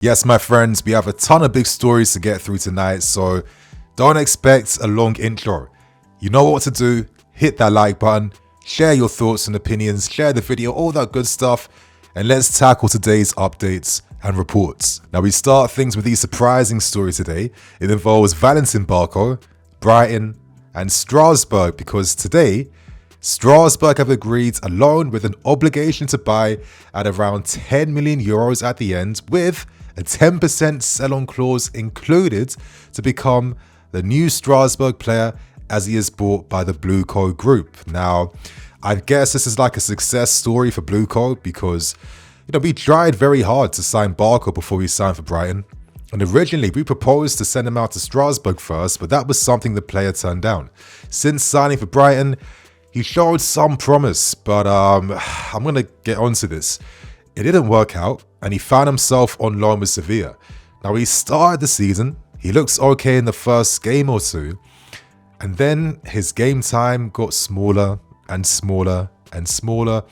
Yes, my friends, we have a ton of big stories to get through tonight, so don't expect a long intro. You know what to do. Hit that like button, share your thoughts and opinions, share the video, all that good stuff, and let's tackle today's updates and reports. Now, we start things with the surprising story today. It involves Valentin Barco, Brighton, and Strasbourg, because today, Strasbourg have agreed a loan with an obligation to buy at around 10 million euros at the end, with a 10% sell-on clause included to become the new Strasbourg player as he is bought by the Blue Coat Group. Now, I guess this is like a success story for Blue Coat because, we tried very hard to sign Barco before we signed for Brighton. And originally, we proposed to send him out to Strasbourg first, but that was something the player turned down. Since signing for Brighton, he showed some promise, but I'm going to get onto this. It didn't work out, and he found himself on loan with Sevilla. Now, he started the season, he looks okay in the first game or two, and then his game time got smaller and smaller and smaller,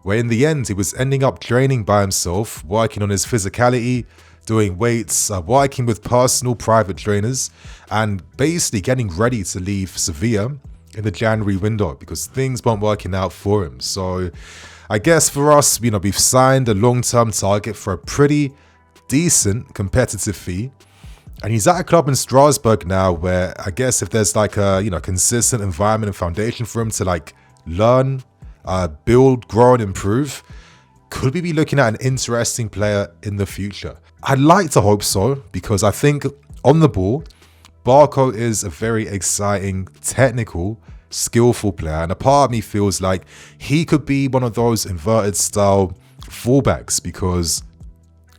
where in the end, he was ending up training by himself, working on his physicality, doing weights, working with personal private trainers, and basically getting ready to leave Sevilla in the January window because things weren't working out for him. So I guess for us, we've signed a long-term target for a pretty decent competitive fee. And he's at a club in Strasbourg now where I guess if there's like a, consistent environment and foundation for him to like learn, build, grow and improve, could we be looking at an interesting player in the future? I'd like to hope so because I think on the ball, Barco is a very exciting, technical, skillful player, and a part of me feels like he could be one of those inverted style fullbacks because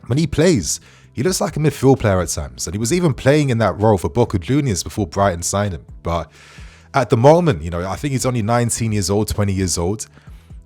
when he plays, he looks like a midfield player at times, and he was even playing in that role for Boca Juniors before Brighton signed him. But at the moment, I think he's only 19 years old, 20 years old.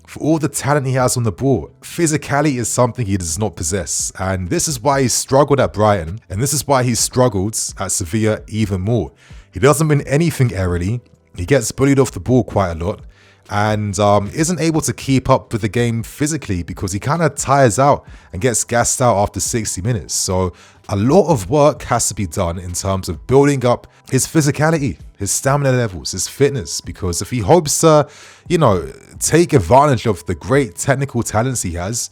For all the talent he has on the ball, physicality is something he does not possess. And this is why he struggled at Brighton. And this is why he struggled at Sevilla even more. He doesn't win anything aerially. He gets bullied off the ball quite a lot. And isn't able to keep up with the game physically because he kind of tires out and gets gassed out after 60 minutes. So a lot of work has to be done in terms of building up his physicality, his stamina levels, his fitness, because if he hopes to, take advantage of the great technical talents he has,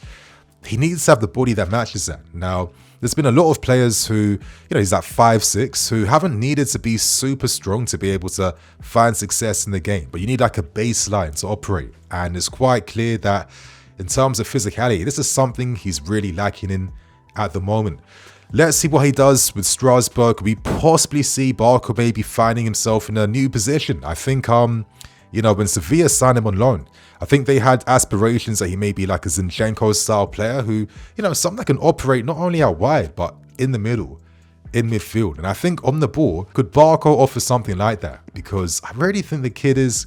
he needs to have the body that matches that. Now, there's been a lot of players who, he's at 5'6", who haven't needed to be super strong to be able to find success in the game. But you need like a baseline to operate. And it's quite clear that in terms of physicality, this is something he's really lacking in at the moment. Let's see what he does with Strasbourg. We possibly see Barco maybe finding himself in a new position. I think, when Sevilla signed him on loan, I think they had aspirations that he may be like a Zinchenko-style player who, something that can operate not only out wide, but in the middle, in midfield. And I think on the ball, could Barco offer something like that? Because I really think the kid is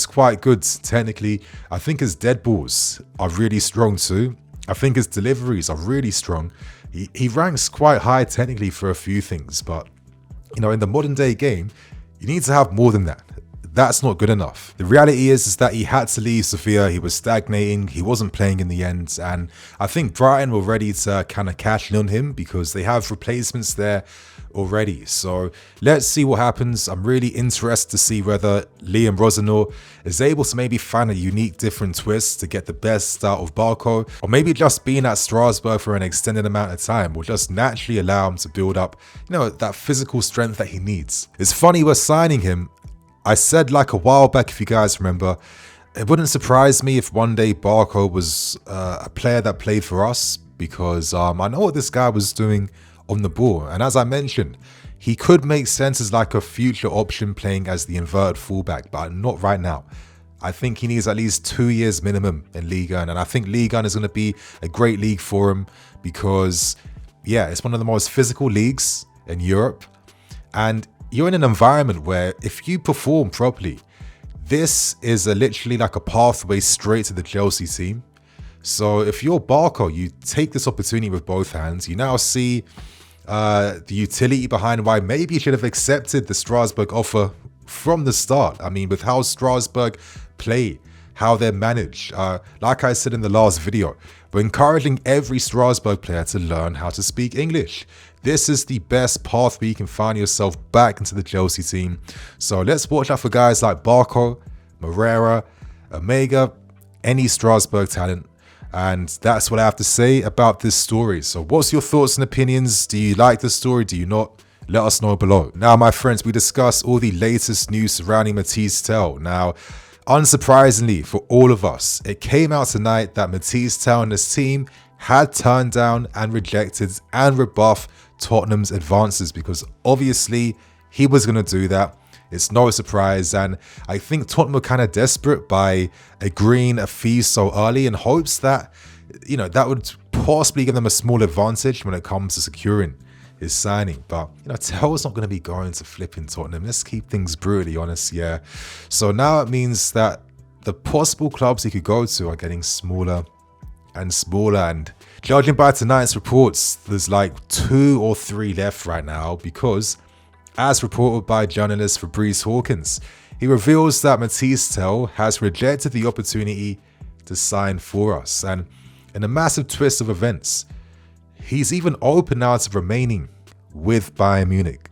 quite good technically. I think his dead balls are really strong too. I think his deliveries are really strong. He ranks quite high technically for a few things, but, in the modern day game, you need to have more than that. That's not good enough. The reality is that he had to leave Sevilla. He was stagnating. He wasn't playing in the end. And I think Brighton were ready to kind of cash in on him because they have replacements there already. So let's see what happens. I'm really interested to see whether Liam Rosenau is able to maybe find a unique, different twist to get the best out of Barco, or maybe just being at Strasbourg for an extended amount of time will just naturally allow him to build up, that physical strength that he needs. It's funny we're signing him. I said like a while back, if you guys remember, it wouldn't surprise me if one day Barco was a player that played for us because I know what this guy was doing on the ball. And as I mentioned, he could make sense as like a future option playing as the inverted fullback, but not right now. I think he needs at least 2 years minimum in Liga 1, and I think Liga 1 is going to be a great league for him because, it's one of the most physical leagues in Europe. And you're in an environment where if you perform properly, this is literally like a pathway straight to the Chelsea team. So if you're Barco, you take this opportunity with both hands. You now see the utility behind why maybe you should have accepted the Strasbourg offer from the start. I mean, with how Strasbourg play, how they're managed. Like I said in the last video, we're encouraging every Strasbourg player to learn how to speak English. This is the best path where you can find yourself back into the Chelsea team. So let's watch out for guys like Barco, Moreira, Omega, any Strasbourg talent. And that's what I have to say about this story. So what's your thoughts and opinions? Do you like the story? Do you not? Let us know below. Now, my friends, we discuss all the latest news surrounding Mathys Tel. Now, unsurprisingly for all of us, it came out tonight that Mathys Tel and his team had turned down and rejected and rebuffed Tottenham's advances because obviously he was going to do that. It's no surprise, and I think Tottenham were kind of desperate by agreeing a fee so early in hopes that, that would possibly give them a small advantage when it comes to securing his signing. But, Tel's not going to be going to flipping Tottenham. Let's keep things brutally honest, yeah. So now it means that the possible clubs he could go to are getting smaller and smaller, and judging by tonight's reports, there's like 2 or 3 left right now because, as reported by journalist Fabrice Hawkins, he reveals that Mathys Tel has rejected the opportunity to sign for us. And in a massive twist of events, he's even open now to remaining with Bayern Munich.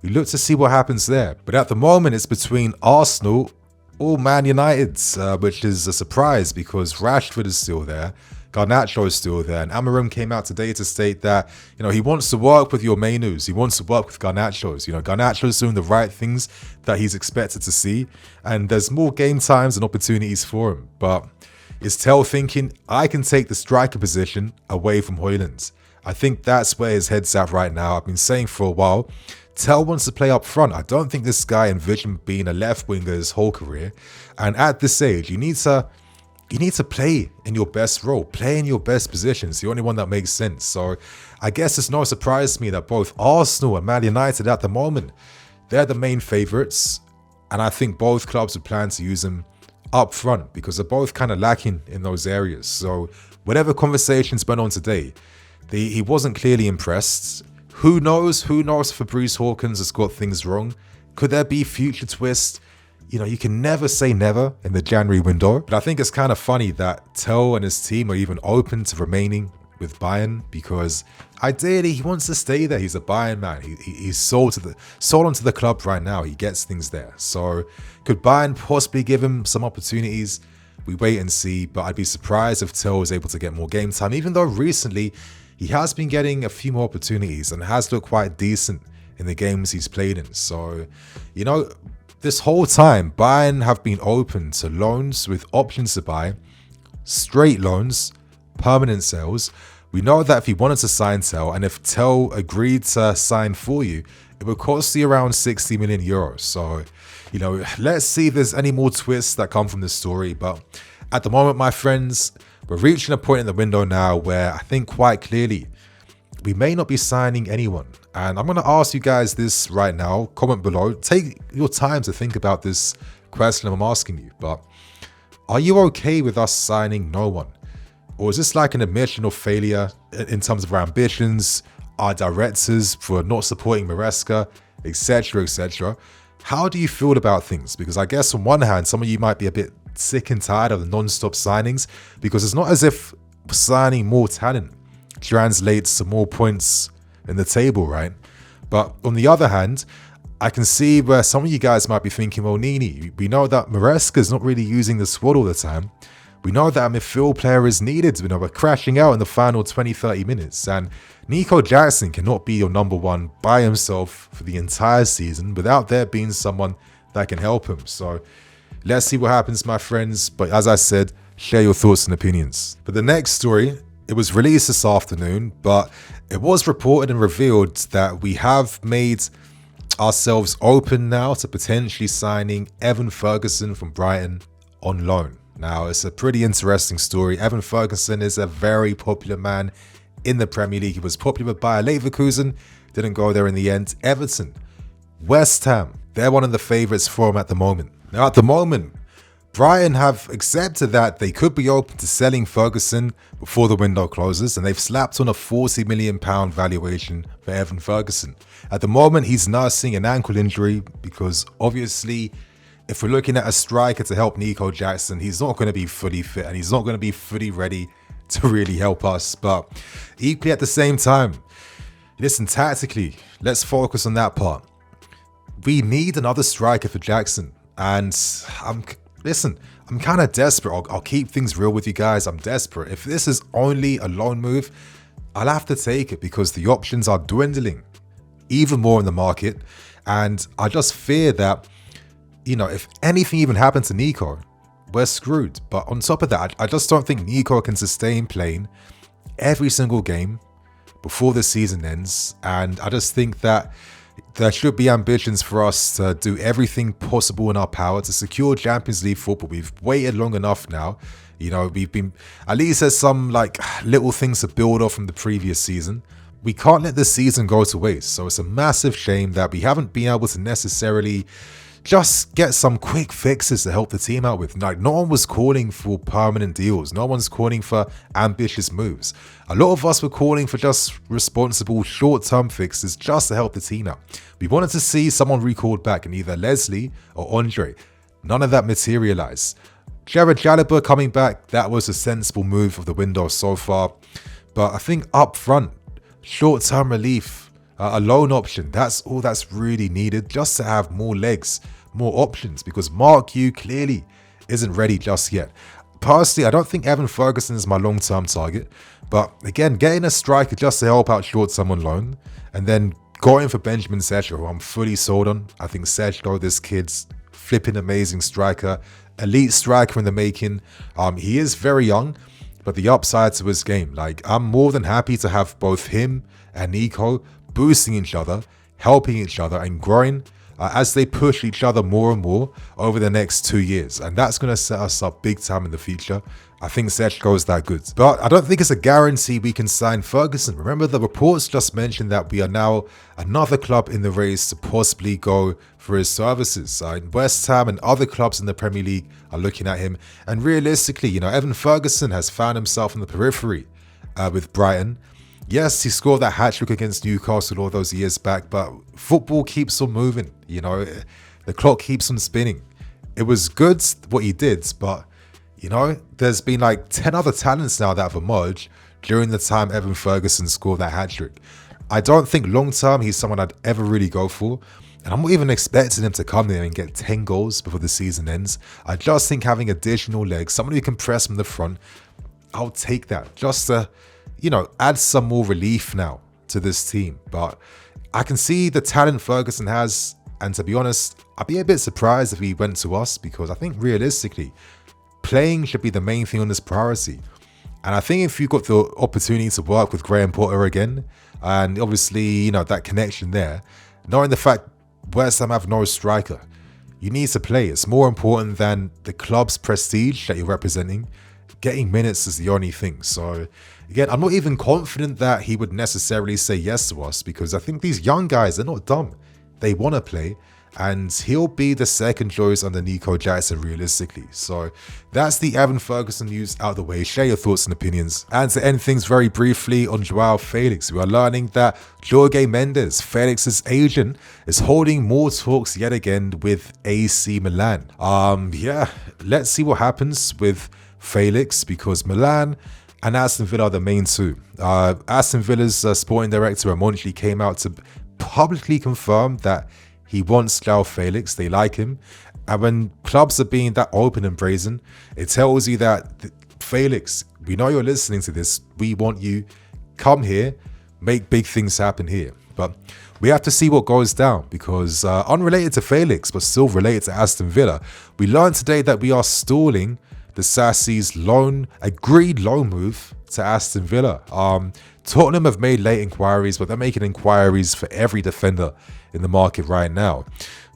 We look to see what happens there. But at the moment, it's between Arsenal or Man United, which is a surprise because Rashford is still there. Garnacho is still there, and Amarim came out today to state that, he wants to work with your Mainus, he wants to work with Garnacho's. Garnacho's doing the right things that he's expected to see, and there's more game times and opportunities for him. But is Tel thinking, I can take the striker position away from Højlund? I think that's where his head's at right now. I've been saying for a while, Tel wants to play up front. I don't think this guy envisioned being a left winger his whole career, and at this age, you need to play in your best role, play in your best position. It's the only one that makes sense. So I guess it's no surprise to me that both Arsenal and Man United at the moment, they're the main favourites. And I think both clubs would plan to use him up front because they're both kind of lacking in those areas. So whatever conversations went on today, he wasn't clearly impressed. Who knows? Who knows if Fabrice Hawkins has got things wrong? Could there be future twists? You can never say never in the January window. But I think it's kind of funny that Tel and his team are even open to remaining with Bayern because ideally he wants to stay there. He's a Bayern man. He's sold onto the club right now. He gets things there. So could Bayern possibly give him some opportunities? We wait and see. But I'd be surprised if Tel was able to get more game time, even though recently he has been getting a few more opportunities and has looked quite decent in the games he's played in. So, this whole time, Bayern have been open to loans with options to buy, straight loans, permanent sales. We know that if you wanted to sign Tel, and if Tel agreed to sign for you, it would cost you around 60 million euros. So, let's see if there's any more twists that come from this story. But at the moment, my friends, we're reaching a point in the window now where I think quite clearly we may not be signing anyone. And I'm going to ask you guys this right now. Comment below. Take your time to think about this question I'm asking you. But are you okay with us signing no one? Or is this like an admission of failure in terms of our ambitions, our directors for not supporting Maresca, etc., etc.? How do you feel about things? Because I guess on one hand, some of you might be a bit sick and tired of the non-stop signings because it's not as if signing more talent translates to more points in the table, right? But on the other hand, I can see where some of you guys might be thinking, well, Nini, we know that Maresca is not really using the squad all the time. We know that a midfield player is needed. We're crashing out in the final 20-30 minutes. And Nico Jackson cannot be your number one by himself for the entire season without there being someone that can help him. So let's see what happens, my friends. But as I said, share your thoughts and opinions. But the next story, it was released this afternoon, but it was reported and revealed that we have made ourselves open now to potentially signing Evan Ferguson from Brighton on loan. Now, it's a pretty interesting story. Evan Ferguson is a very popular man in the Premier League. He was popular with Bayer Leverkusen, didn't go there in the end. Everton, West Ham, they're one of the favourites for him at the moment. Now, at the moment, Brighton have accepted that they could be open to selling Ferguson before the window closes, and they've slapped on a £40 million valuation for Evan Ferguson. At the moment, he's nursing an ankle injury because obviously if we're looking at a striker to help Nico Jackson, he's not going to be fully fit and he's not going to be fully ready to really help us. But equally at the same time, listen, tactically, let's focus on that part. We need another striker for Jackson. And I'm kind of desperate. I'll keep things real with you guys. I'm desperate. If this is only a loan move, I'll have to take it because the options are dwindling even more in the market. And I just fear that, if anything even happened to Nico, we're screwed. But on top of that, I just don't think Nico can sustain playing every single game before the season ends. And I just think that there should be ambitions for us to do everything possible in our power to secure Champions League football. We've waited long enough now. We've been, at least there's some little things to build off from the previous season. We can't let this season go to waste. So it's a massive shame that we haven't been able to necessarily just get some quick fixes to help the team out with. No one was calling for permanent deals. No one's calling for ambitious moves. A lot of us were calling for just responsible short-term fixes just to help the team out. We wanted to see someone recalled back in either Leslie or Andre. None of that materialized. Jared Jalibert coming back, that was a sensible move of the window so far. But I think up front, short-term relief, a loan option, that's all that's really needed just to have more legs, more options, because Mark Yu clearly isn't ready just yet. Personally, I don't think Evan Ferguson is my long-term target, but again, getting a striker just to help out short-term on loan, and then going for Benjamin Sesko, who I'm fully sold on. I think Sesko, this kid's flipping amazing striker, elite striker in the making. He is very young, but the upside to his game, I'm more than happy to have both him and Nico boosting each other, helping each other and growing as they push each other more and more over the next 2 years. And that's going to set us up big time in the future. I think Sesko is that good. But I don't think it's a guarantee we can sign Ferguson. Remember, the reports just mentioned that we are now another club in the race to possibly go for his services. West Ham and other clubs in the Premier League are looking at him. And realistically, Evan Ferguson has found himself in the periphery with Brighton. Yes, he scored that hat-trick against Newcastle all those years back, but football keeps on moving, the clock keeps on spinning. It was good what he did, but, there's been 10 other talents now that have emerged during the time Evan Ferguson scored that hat-trick. I don't think long-term he's someone I'd ever really go for, and I'm not even expecting him to come there and get 10 goals before the season ends. I just think having additional legs, someone who can press from the front, I'll take that just to add some more relief now to this team. But I can see the talent Ferguson has, and to be honest, I'd be a bit surprised if he went to us, because I think realistically, playing should be the main thing on this priority. And I think if you got the opportunity to work with Graham Potter again, and obviously, that connection there, knowing the fact West Ham have no striker, you need to play. It's more important than the club's prestige that you're representing. Getting minutes is the only thing. So again, I'm not even confident that he would necessarily say yes to us, because I think these young guys, they're not dumb. They want to play, and he'll be the second choice under Nico Jackson realistically. So that's the Evan Ferguson news out of the way. Share your thoughts and opinions. And to end things very briefly on Joao Felix, we are learning that Jorge Mendes, Felix's agent, is holding more talks yet again with AC Milan. Let's see what happens with Felix, because Milan and Aston Villa are the main two. Aston Villa's sporting director Monchi came out to publicly confirm that he wants Joao Felix. They like him. And when clubs are being that open and brazen, it tells you that Felix, we know you're listening to this. We want you. Come here, make big things happen here. But we have to see what goes down, because unrelated to Felix, but still related to Aston Villa, we learned today that we are stalling the Sassy's agreed loan move to Aston Villa. Tottenham have made late inquiries, but they're making inquiries for every defender in the market right now.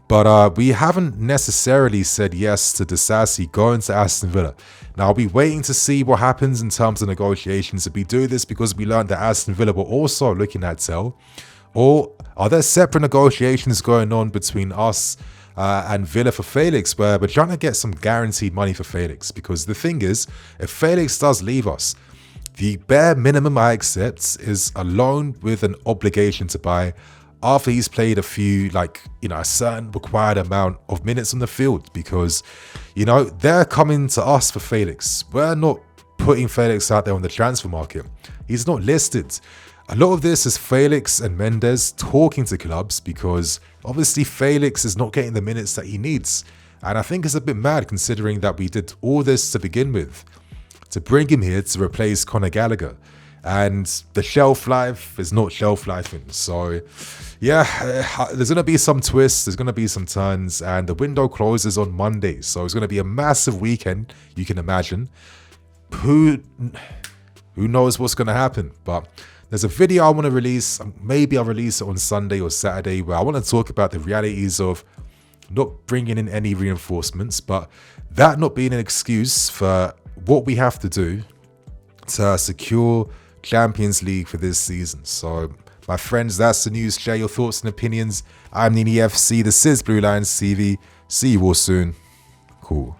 But we haven't necessarily said yes to Disasi going to Aston Villa. Now, I'll be waiting to see what happens in terms of negotiations. If we do this because we learned that Aston Villa were also looking at Tel, or are there separate negotiations going on between us and Villa for Felix, where we're trying to get some guaranteed money for Felix? Because the thing is, if Felix does leave us, the bare minimum I accept is a loan with an obligation to buy after he's played a few, a certain required amount of minutes on the field, because, they're coming to us for Felix. We're not putting Felix out there on the transfer market. He's not listed. A lot of this is Felix and Mendes talking to clubs, because obviously Felix is not getting the minutes that he needs. And I think it's a bit mad considering that we did all this to begin with, to bring him here to replace Conor Gallagher. And the shelf life is not shelf lifing. So yeah, there's going to be some twists, there's going to be some turns, and the window closes on Monday. So it's going to be a massive weekend, you can imagine. Who knows what's going to happen? But there's a video I want to release. Maybe I'll release it on Sunday or Saturday, where I want to talk about the realities of not bringing in any reinforcements, but that not being an excuse for what we have to do to secure Champions League for this season. So, my friends, that's the news. Share your thoughts and opinions. I'm Nini FC. This is Blue Lions TV. See you all soon. Cool.